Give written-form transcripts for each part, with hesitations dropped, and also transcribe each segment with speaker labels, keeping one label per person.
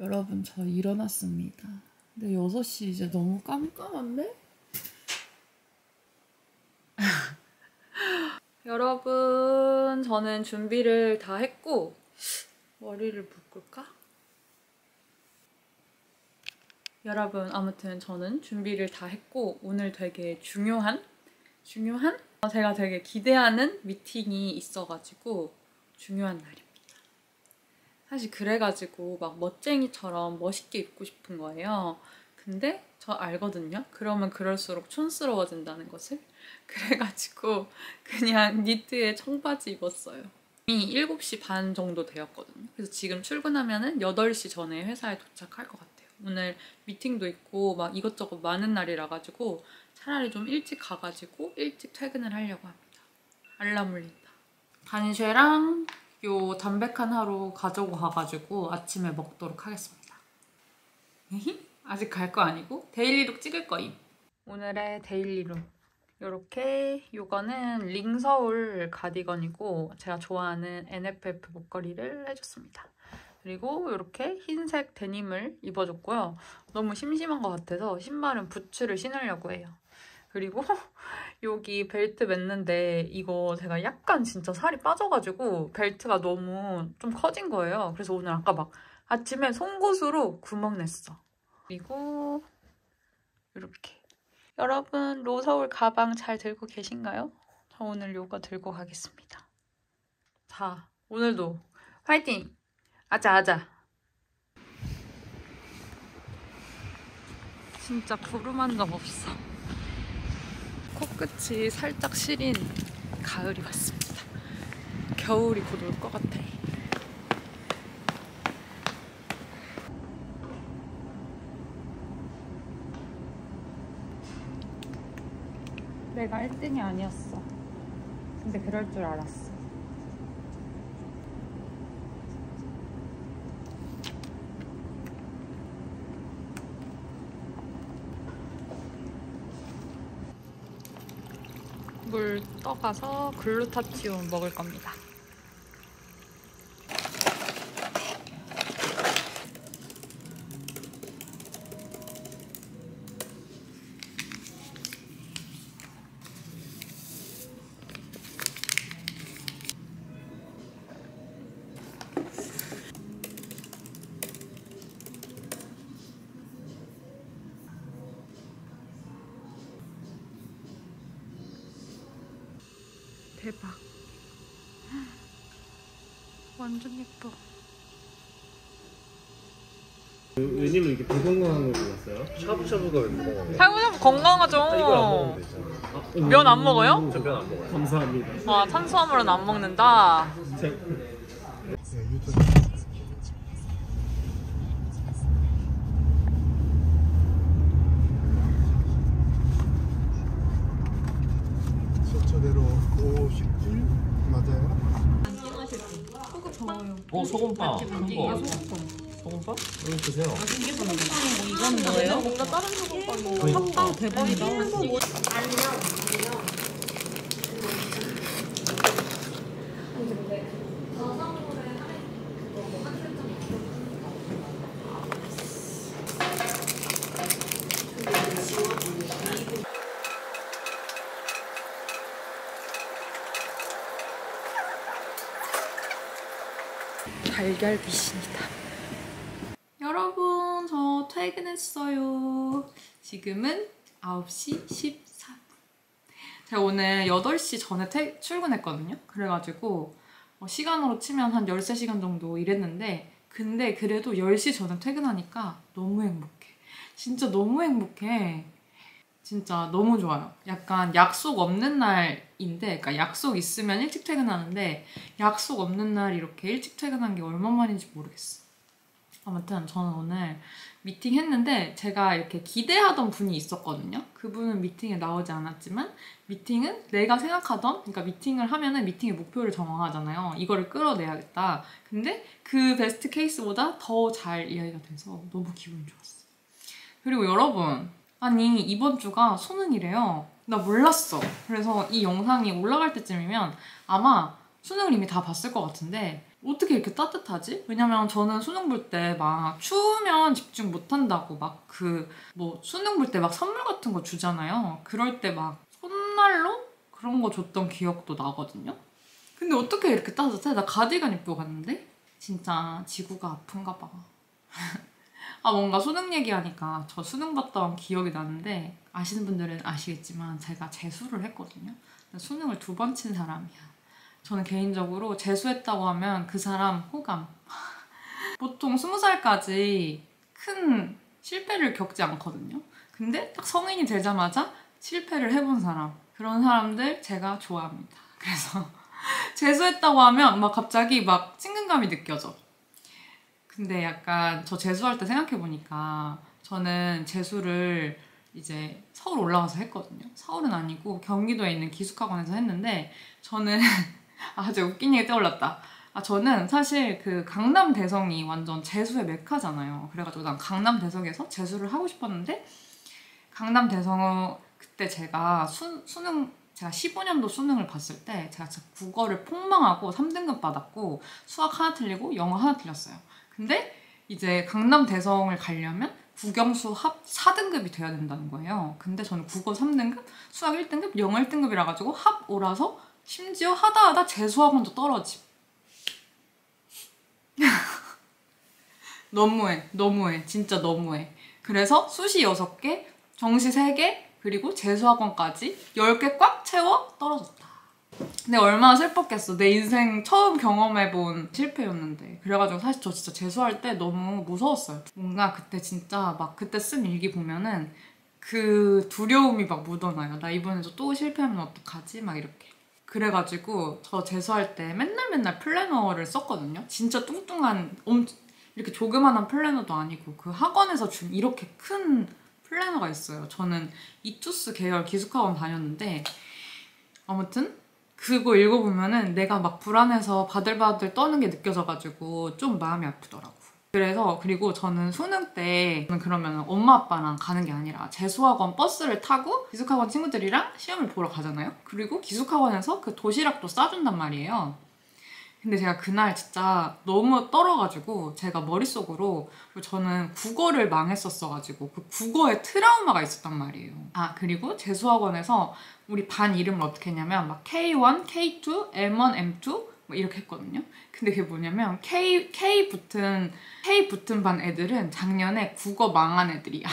Speaker 1: 여러분, 저 일어났습니다. 근데 6시 이제 너무 깜깜한데? 여러분, 저는 준비를 다 했고 머리를 묶을까? 여러분, 아무튼 저는 준비를 다 했고 오늘 되게 중요한? 제가 되게 기대하는 미팅이 있어가지고 중요한 날입니다. 사실 그래가지고 막 멋쟁이처럼 멋있게 입고 싶은 거예요. 근데 저 알거든요. 그러면 그럴수록 촌스러워진다는 것을. 그래가지고 그냥 니트에 청바지 입었어요. 이미 7시 반 정도 되었거든요. 그래서 지금 출근하면은 8시 전에 회사에 도착할 것 같아요. 오늘 미팅도 있고 막 이것저것 많은 날이라 가지고 차라리 좀 일찍 가가지고 일찍 퇴근을 하려고 합니다. 알람 울린다. 반쉐랑 요 담백한 하루 가지고 가가지고 아침에 먹도록 하겠습니다. 아직 갈 거 아니고 데일리룩 찍을 거임. 오늘의 데일리룩. 요렇게 요거는 링서울 가디건이고 제가 좋아하는 NFF 목걸이를 해줬습니다. 그리고 이렇게 흰색 데님을 입어줬고요. 너무 심심한 것 같아서 신발은 부츠를 신으려고 해요. 그리고 여기 벨트 맸는데 이거 제가 약간 진짜 살이 빠져가지고 벨트가 너무 좀 커진 거예요. 그래서 오늘 아까 막 아침에 송곳으로 구멍 냈어. 그리고 이렇게. 여러분, 로서울 가방 잘 들고 계신가요? 저 오늘 요거 들고 가겠습니다. 자, 오늘도 화이팅! 아자아자! 진짜 구름 한 점 없어. 코끝이 살짝 시린 가을이 왔습니다. 겨울이 곧 올 것 같아. 내가 1등이 아니었어. 근데 그럴 줄 알았어. 물 떠가서 글루타치온 먹을 겁니다. 대박. 완전 예뻐.
Speaker 2: 웬일로 이렇게 불건강한 걸 골랐어요?
Speaker 3: 샤브샤브가 왜 건강해요?
Speaker 1: 샤브샤브 건강하죠.
Speaker 3: 이걸 안 먹으면 되잖아.
Speaker 1: 면 안 먹어요?
Speaker 3: 저 면 안 먹어요.
Speaker 2: 감사합니다.
Speaker 1: 와, 탄수화물은 안 먹는다.
Speaker 4: 서초대로 50줄 맞아요?
Speaker 3: 소금빵. 큰 거. 소금빵? 이거 드세요.
Speaker 1: 이건 뭐예요? 뭔가 다른 소금빵이 핫빵 대박이다. 달걀빛입니다. 여러분, 저 퇴근했어요. 지금은 9시 14분. 제가 오늘 8시 전에 출근했거든요. 그래가지고 시간으로 치면 한 13시간 정도 일했는데 근데 그래도 10시 전에 퇴근하니까 너무 행복해. 진짜 너무 행복해. 진짜 너무 좋아요. 약간 약속 없는 날인데, 그러니까 약속 있으면 일찍 퇴근하는데 약속 없는 날 이렇게 일찍 퇴근한 게 얼마만인지 모르겠어. 아무튼 저는 오늘 미팅 했는데 제가 이렇게 기대하던 분이 있었거든요. 그분은 미팅에 나오지 않았지만 미팅은 내가 생각하던, 그러니까 미팅을 하면은 미팅의 목표를 정하잖아요. 이거를 끌어내야겠다. 근데 그 베스트 케이스보다 더 잘 이야기가 돼서 너무 기분이 좋았어. 그리고 여러분, 아니 이번 주가 수능이래요. 나 몰랐어. 그래서 이 영상이 올라갈 때쯤이면 아마 수능을 이미 다 봤을 것 같은데
Speaker 3: 어떻게 이렇게 따뜻하지? 왜냐면 저는 수능 볼 때 막 추우면 집중 못 한다고 막 뭐 수능 볼 때 막 선물 같은 거 주잖아요. 그럴 때 막 손난로? 그런 거 줬던 기억도 나거든요. 근데 어떻게 이렇게 따뜻해? 나 가디건 입고 갔는데? 진짜 지구가 아픈가 봐. 아 뭔가 수능 얘기하니까 저 수능 봤다 온 기억이 나는데 아시는 분들은 아시겠지만 제가 재수를 했거든요. 수능을 2번 친 사람이야. 저는 개인적으로 재수했다고 하면 그 사람 호감. 보통 20살까지 큰 실패를 겪지 않거든요. 근데 딱 성인이 되자마자 실패를 해본 사람. 그런 사람들 제가 좋아합니다. 그래서 재수했다고 하면 막 갑자기 막 친근감이 느껴져. 근데 약간 저 재수할 때 생각해보니까 저는 재수를 이제 서울 올라가서 했거든요. 서울은 아니고 경기도에 있는 기숙학원에서 했는데 저는 아주 웃긴 얘기 떠올랐다. 저는 사실 그 강남 대성이 완전 재수의 메카잖아요. 그래가지고 난 강남 대성에서 재수를 하고 싶었는데 강남 대성 그때 제가 제가 15년도 수능을 봤을 때 제가 진짜 국어를 폭망하고 3등급 받았고 수학 하나 틀리고 영어 하나 틀렸어요. 근데 이제 강남 대성을 가려면 국영수 합 4등급이 돼야 된다는 거예요. 근데 저는 국어 3등급, 수학 1등급, 영어 1등급이라 가지고 합 5라서 심지어 하다 재수학원도 떨어짐. 너무해. 진짜 너무해. 그래서 수시 6개, 정시 3개, 그리고 재수학원까지 10개 꽉 채워 떨어졌다. 근데 얼마나 슬펐겠어. 내 인생 처음 경험해본 실패였는데. 그래가지고 사실 저 진짜 재수할 때 너무 무서웠어요. 뭔가 그때 진짜 막 그때 쓴 일기 보면은 그 두려움이 막 묻어나요. 나 이번에도 또 실패하면 어떡하지? 막 이렇게. 그래가지고 저 재수할 때 맨날 플래너를 썼거든요. 진짜 뚱뚱한 이렇게 조그만한 플래너도 아니고 그 학원에서 준 이렇게 큰 플래너가 있어요. 저는 이투스 계열 기숙학원 다녔는데 아무튼 그거 읽어보면은 내가 막 불안해서 바들바들 떠는 게 느껴져가지고 좀 마음이 아프더라고. 그리고 저는 수능 때 그러면 엄마 아빠랑 가는 게 아니라 재수학원 버스를 타고 기숙학원 친구들이랑 시험을 보러 가잖아요. 그리고 기숙학원에서 그 도시락도 싸준단 말이에요. 근데 제가 그날 진짜 너무 떨어가지고 제가 머릿속으로 저는 국어를 망했었어가지고 그 국어에 트라우마가 있었단 말이에요. 그리고 재수학원에서 우리 반 이름을 어떻게 했냐면 막 K1, K2, M1, M2 뭐 이렇게 했거든요. 근데 그게 뭐냐면 K 붙은 반 애들은 작년에 국어 망한 애들이야.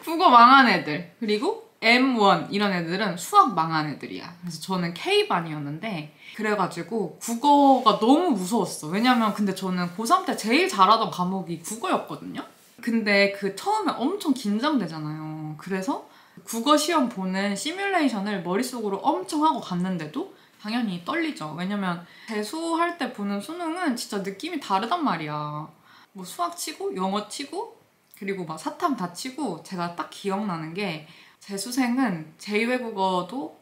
Speaker 3: 국어 망한 애들. 그리고 M1 이런 애들은 수학 망한 애들이야. 그래서 저는 K반이었는데 그래가지고 국어가 너무 무서웠어. 왜냐면 근데 저는 고3 때 제일 잘하던 과목이 국어였거든요. 근데 그 처음에 엄청 긴장되잖아요. 그래서 국어 시험 보는 시뮬레이션을 머릿속으로 엄청 하고 갔는데도 당연히 떨리죠. 왜냐면 재수할 때 보는 수능은 진짜 느낌이 다르단 말이야. 뭐 수학 치고 영어 치고 그리고 막 사탐 다 치고 제가 딱 기억나는 게 재수생은 제2외국어도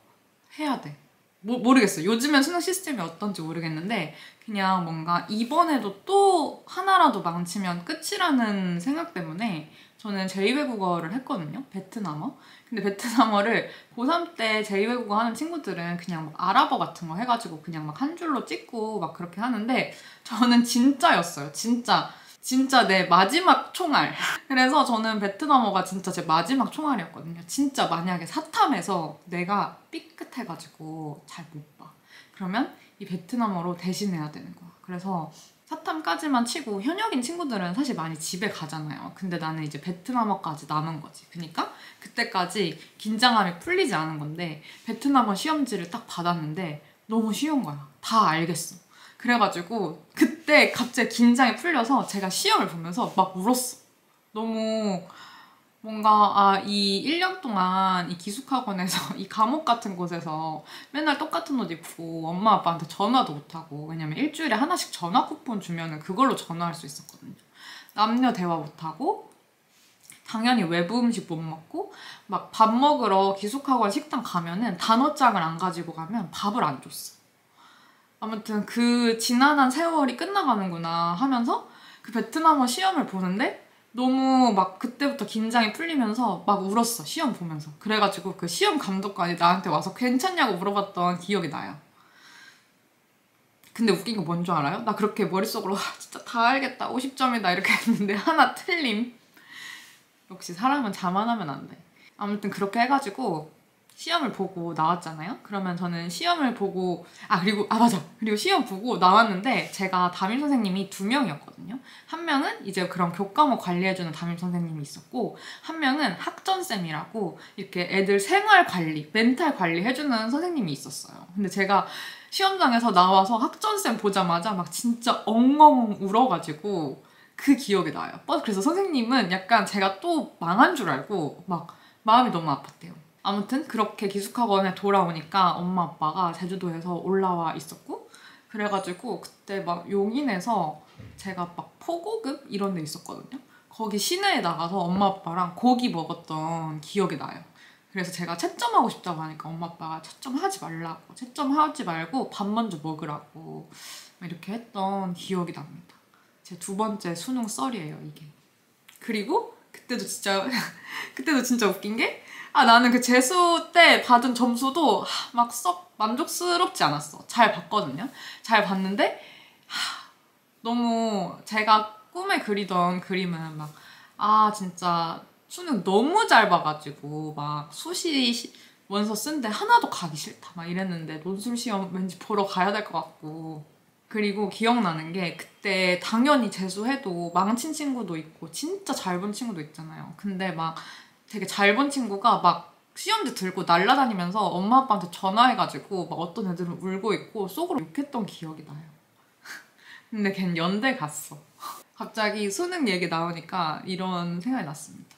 Speaker 3: 해야 돼. 모르겠어요. 요즘엔 수능 시스템이 어떤지 모르겠는데 그냥 뭔가 이번에도 또 하나라도 망치면 끝이라는 생각 때문에 저는 제2외국어를 했거든요. 베트남어. 근데 베트남어를 고3 때 제2외국어 하는 친구들은 그냥 막 아랍어 같은 거 해가지고 그냥 막 한 줄로 찍고 막 그렇게 하는데 저는 진짜였어요. 진짜 내 마지막 총알. 그래서 저는 베트남어가 진짜 제 마지막 총알이었거든요. 진짜 만약에 사탐에서 내가 삐끗해가지고 잘 못 봐. 그러면 이 베트남어로 대신해야 되는 거야. 그래서 사탐까지만 치고 현역인 친구들은 사실 많이 집에 가잖아요. 근데 나는 이제 베트남어까지 남은 거지. 그러니까 그때까지 긴장감이 풀리지 않은 건데 베트남어 시험지를 딱 받았는데 너무 쉬운 거야. 다 알겠어. 그래가지고 그때 갑자기 긴장이 풀려서 제가 시험을 보면서 막 울었어. 너무 뭔가 이 1년 동안 이 기숙학원에서 이 감옥 같은 곳에서 맨날 똑같은 옷 입고 엄마 아빠한테 전화도 못하고 왜냐면 일주일에 하나씩 전화 쿠폰 주면은 그걸로 전화할 수 있었거든요. 남녀 대화 못하고 당연히 외부 음식 못 먹고 막 밥 먹으러 기숙학원 식당 가면은 단어장을 안 가지고 가면 밥을 안 줬어. 아무튼 그 지난한 세월이 끝나가는구나 하면서 그 베트남어 시험을 보는데 너무 막 그때부터 긴장이 풀리면서 막 울었어. 시험 보면서. 그래가지고 그 시험 감독관이 나한테 와서 괜찮냐고 물어봤던 기억이 나요. 근데 웃긴 거 뭔 줄 알아요? 나 그렇게 머릿속으로 진짜 다 알겠다 50점이다 이렇게 했는데 하나 틀림. 역시 사람은 자만하면 안 돼. 아무튼 그렇게 해가지고 시험을 보고 나왔잖아요. 그러면 저는 시험을 보고 그리고 시험 보고 나왔는데 제가 담임 선생님이 2명이었거든요. 한 명은 이제 그런 교과목 관리해주는 담임 선생님이 있었고 한 명은 학전쌤이라고 이렇게 애들 생활 관리, 멘탈 관리 해주는 선생님이 있었어요. 근데 제가 시험장에서 나와서 학전쌤 보자마자 막 진짜 엉엉 울어가지고 그 기억이 나요. 그래서 선생님은 약간 제가 또 망한 줄 알고 막 마음이 너무 아팠대요. 아무튼 그렇게 기숙학원에 돌아오니까 엄마 아빠가 제주도에서 올라와 있었고 그래가지고 그때 막 용인에서 제가 막 포고급 이런 데 있었거든요. 거기 시내에 나가서 엄마 아빠랑 고기 먹었던 기억이 나요. 그래서 제가 채점하고 싶다고 하니까 엄마 아빠가 채점하지 말라고, 채점하지 말고 밥 먼저 먹으라고 이렇게 했던 기억이 납니다. 제 2번째 수능 썰이에요, 이게. 그리고 그때도 진짜 웃긴 게 나는 그 재수 때 받은 점수도 막 썩 만족스럽지 않았어. 잘 봤거든요. 잘 봤는데 너무 제가 꿈에 그리던 그림은 막 진짜 수능 너무 잘 봐가지고 막 수시 원서 쓴데 하나도 가기 싫다 막 이랬는데 논술 시험 왠지 보러 가야 될 것 같고. 그리고 기억나는 게 그때 당연히 재수해도 망친 친구도 있고 진짜 잘 본 친구도 있잖아요. 근데 막 되게 잘 본 친구가 막 시험지 들고 날아다니면서 엄마 아빠한테 전화해가지고 막 어떤 애들은 울고 있고 속으로 욕했던 기억이 나요. 근데 걔는 연대 갔어. 갑자기 수능 얘기 나오니까 이런 생각이 났습니다.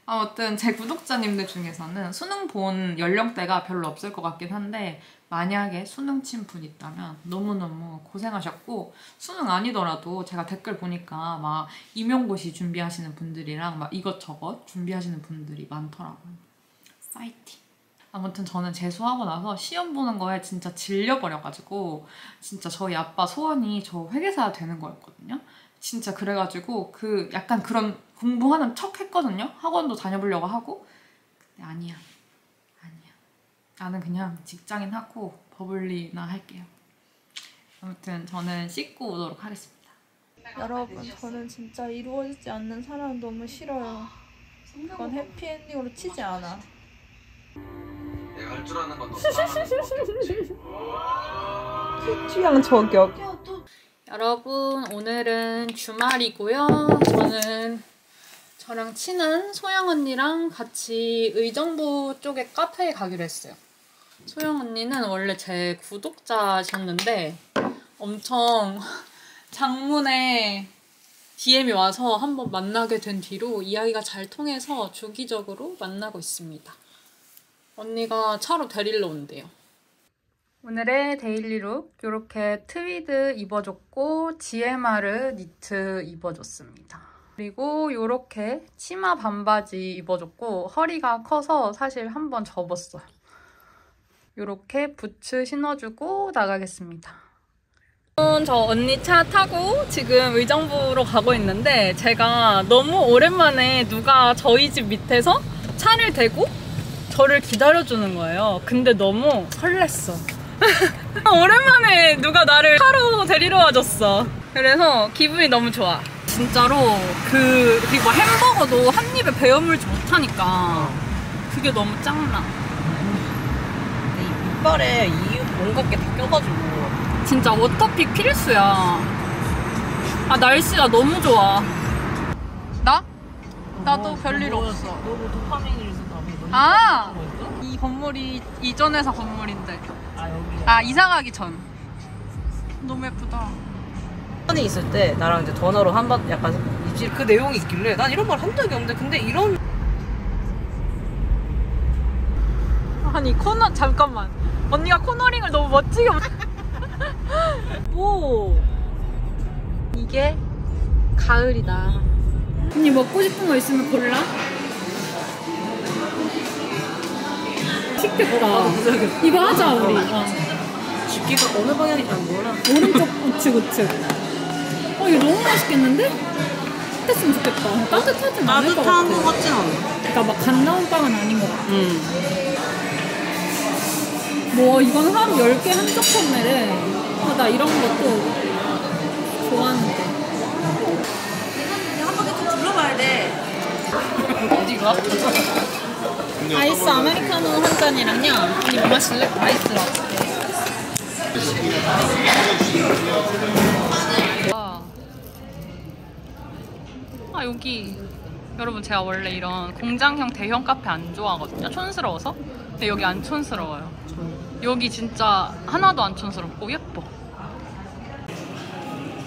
Speaker 3: 아무튼 제 구독자님들 중에서는 수능 본 연령대가 별로 없을 것 같긴 한데 만약에 수능 친 분 있다면 너무너무 고생하셨고 수능 아니더라도 제가 댓글 보니까 막 임용고시 준비하시는 분들이랑 막 이것저것 준비하시는 분들이 많더라고요. 파이팅! 아무튼 저는 재수하고 나서 시험 보는 거에 진짜 질려버려가지고 진짜 저희 아빠 소원이 저 회계사 되는 거였거든요. 진짜 그래가지고 약간 그런 공부하는 척 했거든요. 학원도 다녀보려고 하고. 근데 아니야. 나는 그냥 직장인 하고 버블리나 할게요. 아무튼 저는 씻고 오도록 하겠습니다.
Speaker 1: 여러분, 저는 진짜 이루어지지 않는 사랑은 너무 싫어요. 이건 해피엔딩으로 치지 않아.
Speaker 5: 내가 할 줄 아는 건 너만 하는 거지.
Speaker 1: 취향 저격. 여러분, 오늘은 주말이고요. 저랑 친한 소영 언니랑 같이 의정부 쪽에 카페에 가기로 했어요. 소영 언니는 원래 제 구독자셨는데 엄청 장문에 DM이 와서 한번 만나게 된 뒤로 이야기가 잘 통해서 주기적으로 만나고 있습니다. 언니가 차로 데리러 온대요. 오늘의 데일리룩 이렇게 트위드 입어줬고 GMR 니트 입어줬습니다. 그리고 이렇게 치마 반바지 입어줬고 허리가 커서 사실 한번 접었어요. 이렇게 부츠 신어주고 나가겠습니다. 저 언니 차 타고 지금 의정부로 가고 있는데 제가 너무 오랜만에 누가 저희 집 밑에서 차를 대고 저를 기다려주는 거예요. 근데 너무 설렜어. 오랜만에 누가 나를 차로 데리러 와줬어. 그래서 기분이 너무 좋아. 진짜로 그리고 햄버거도 한 입에 베어 물지 못하니까 그게 너무 짱나.
Speaker 6: 이빨에 온갖 게 다 껴가지고
Speaker 1: 진짜 워터픽 필수야. 날씨가 너무 좋아. 나도 별일 없어.
Speaker 6: 너무 도파민을 쓰다며.
Speaker 1: 이 건물이 이전회사 건물인데.
Speaker 6: 여기.
Speaker 1: 이사 가기 전. 너무 예쁘다.
Speaker 6: 전에 있을 때 나랑 이제 전화로 한번 약간 입질 그 내용이 있길래 난 이런 말 한 적이 없는데 근데 이런
Speaker 1: 아니 잠깐만. 언니가 코너링을 너무 멋지게 오 이게 가을이다. 언니 먹고 싶은 거 있으면 골라. 시켰다. 이거 하자 우리.
Speaker 6: 집기가 어느 방향인지 안 몰라.
Speaker 1: 오른쪽 우측. 이거 너무 맛있겠는데? 따뜻했으면 좋겠다. 따뜻하진 않을 것 같아.
Speaker 6: 따뜻한 거 같진 않아.
Speaker 1: 그러니까 막 갓 나온 빵은 아닌 것 같아. 뭐 이건 하루 10개 한쪽 판매래. 나 이런 것도 좋아하는데.
Speaker 6: 한 바퀴 좀 둘러봐야 돼.
Speaker 3: 어디가?
Speaker 1: 아이스 아메리카노 한 잔이랑요. 언니 뭐 마실래? 아이스라고.
Speaker 3: 아 여기 여러분 제가 원래 이런 공장형 대형 카페 안 좋아하거든요. 촌스러워서. 근데 여기 안 촌스러워요. 여기 진짜 하나도 안 촌스럽고 예뻐.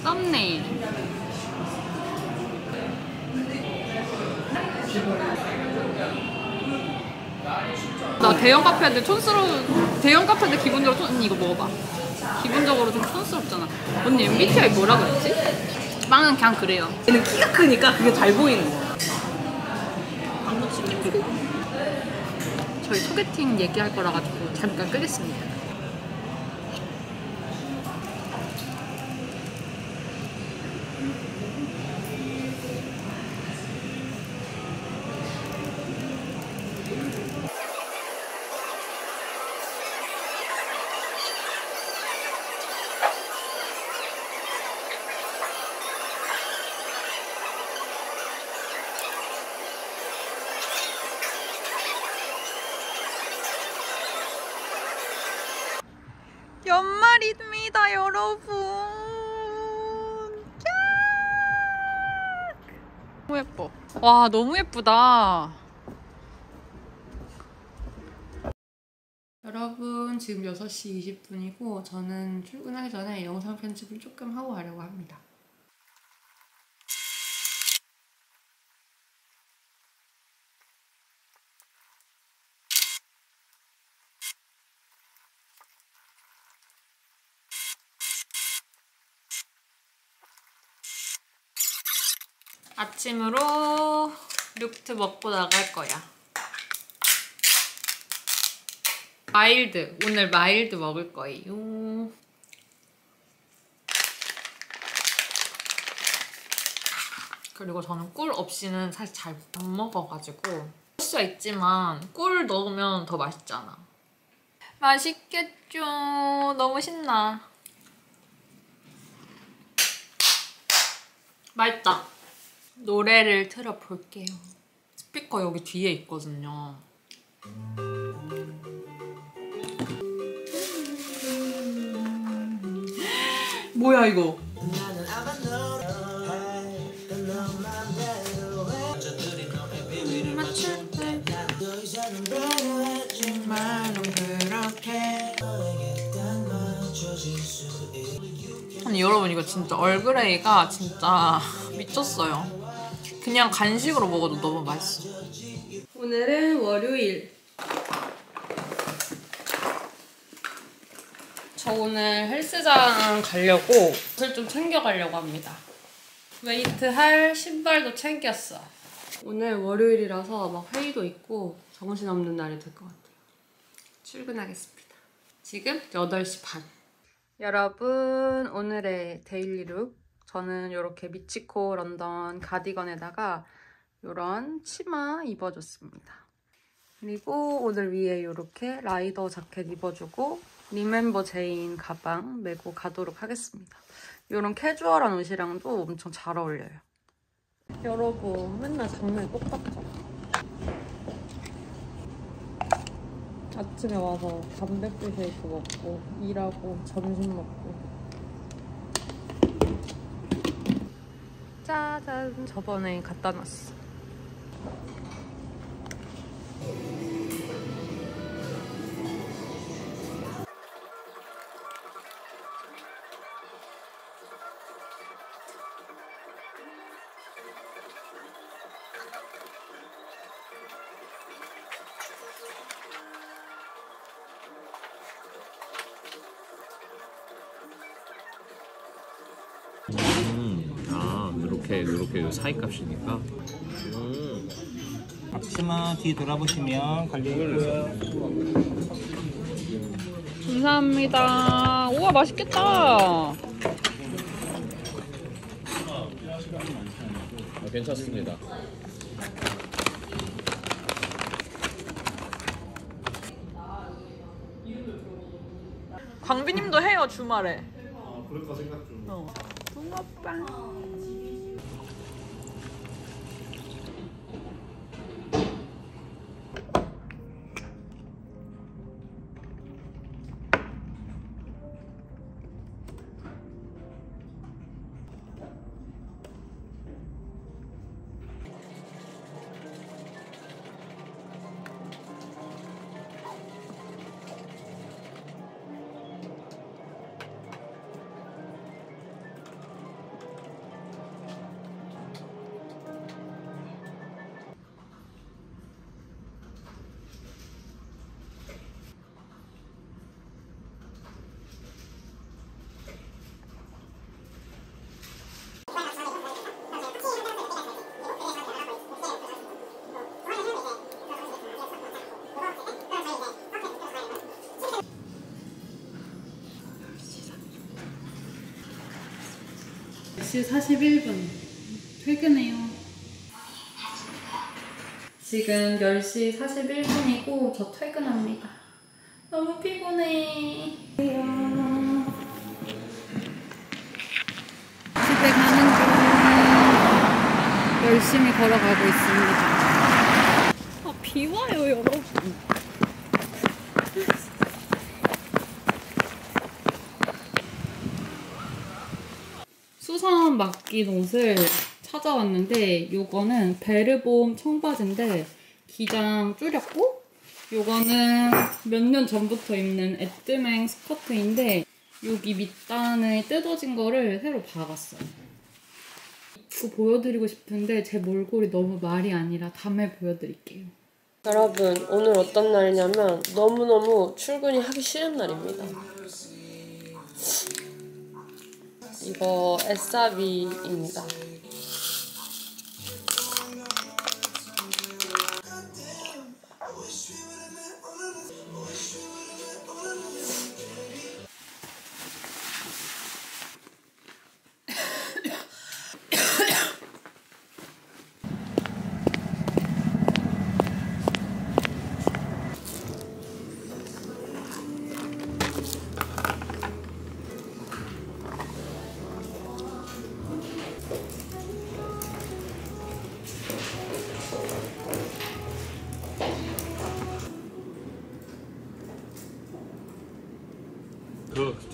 Speaker 3: 썸네일. 나 대형 카페인데 촌스러운 대형 카페인데 기본적으로 언니 이거 먹어봐. 기본적으로 좀 촌스럽잖아. 언니 MBTI 뭐라 그랬지? 빵은 그냥 그래요.
Speaker 6: 얘는 키가 크니까 그게 잘 보이는 거야.
Speaker 3: 저희 소개팅 얘기할 거라 가지고 잠깐 끄겠습니다. 연말입니다, 여러분. 너무 예뻐. 와, 너무 예쁘다. 여러분, 지금 6시 20분이고 저는 출근하기 전에 영상 편집을 조금 하고 가려고 합니다. 아침으로 류트 먹고 나갈 거야. 마일드, 오늘 마일드 먹을 거예요. 그리고 저는 꿀 없이는 사실 잘 못 먹어가지고 먹을 수 있지만 꿀 넣으면 더 맛있잖아. 맛있겠죠. 너무 신나. 맛있다. 노래를 틀어볼게요. 스피커 여기 뒤에 있거든요. 뭐야 이거? 아니 여러분 이거 진짜 얼그레이가 진짜 미쳤어요. 그냥 간식으로 먹어도 너무 맛있어. 오늘은 월요일. 저 오늘 헬스장 가려고 옷을 좀 챙겨가려고 합니다. 웨이트할 신발도 챙겼어. 오늘 월요일이라서 막 회의도 있고 정신없는 날이 될 것 같아요. 출근하겠습니다. 지금 8시 반. 여러분 오늘의 데일리룩. 저는 이렇게 미치코 런던 가디건에다가 이런 치마 입어줬습니다. 그리고 오늘 위에 이렇게 라이더 자켓 입어주고 리멤버 제인 가방 메고 가도록 하겠습니다. 이런 캐주얼한 옷이랑도 엄청 잘 어울려요. 여러분 맨날 장면이 똑같죠? 아침에 와서 단백질 쉐이크 먹고 일하고 점심 먹고 짜잔! 저번에 갖다 놨어.
Speaker 2: 이렇게 사이값이니까.
Speaker 7: 앞치마 뒤 돌아보시면 관리해주세요.
Speaker 3: 감사합니다. 우와 맛있겠다.
Speaker 2: 괜찮습니다.
Speaker 1: 해요 주말에.
Speaker 4: 그럴까 생각 중.
Speaker 1: 붕어빵.
Speaker 8: 시 41분 퇴근해요. 지금 10시 41분이고 저 퇴근합니다. 너무 피곤해. 집에 가는 중 열심히 걸어가고 있습니다. 비 와요 여러분. 수선 맡긴 옷을 찾아왔는데 요거는 베르봄 청바지인데 기장 줄였고 요거는 몇 년 전부터 입는 에뜨맹 스커트인데 여기 밑단에 뜯어진 거를 새로 박았어요. 입고 보여드리고 싶은데 제 몰골이 너무 말이 아니라 다음에 보여드릴게요.
Speaker 6: 여러분 오늘 어떤 날이냐면 너무너무 출근이 하기 싫은 날입니다. 이거 에싸비입니다.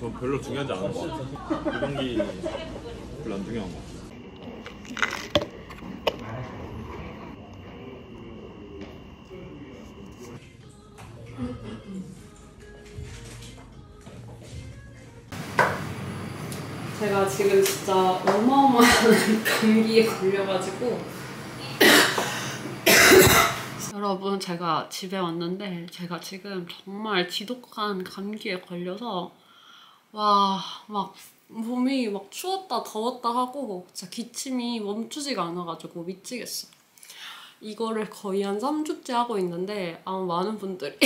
Speaker 9: 저 별로 중요하지 않은 것 같아요. 이동기 별로 안 중요한 것 같아요.
Speaker 8: 제가 지금 진짜 어마어마한 감기에 걸려가지고 여러분 제가 집에 왔는데 제가 지금 정말 지독한 감기에 걸려서 와 막 몸이 막 추웠다 더웠다 하고 진짜 기침이 멈추지가 않아가지고 미치겠어. 이거를 거의 한 3주째 하고 있는데 아마 많은 분들이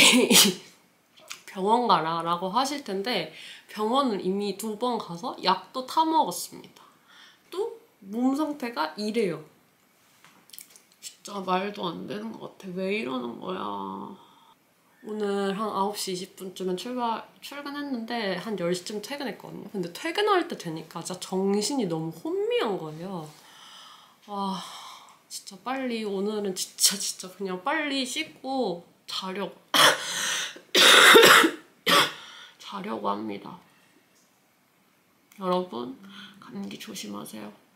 Speaker 8: 병원 가라 라고 하실 텐데 병원을 이미 2번 가서 약도 타 먹었습니다. 또 몸 상태가 이래요. 진짜 말도 안 되는 것 같아. 왜 이러는 거야. 오늘 한 9시 20분쯤에 출근했는데 한 10시쯤 퇴근했거든요. 근데 퇴근할 때 되니까 진짜 정신이 너무 혼미한 거예요. 와 진짜 빨리 오늘은 진짜 그냥 빨리 씻고 자려고 자려고 합니다. 여러분 감기 조심하세요.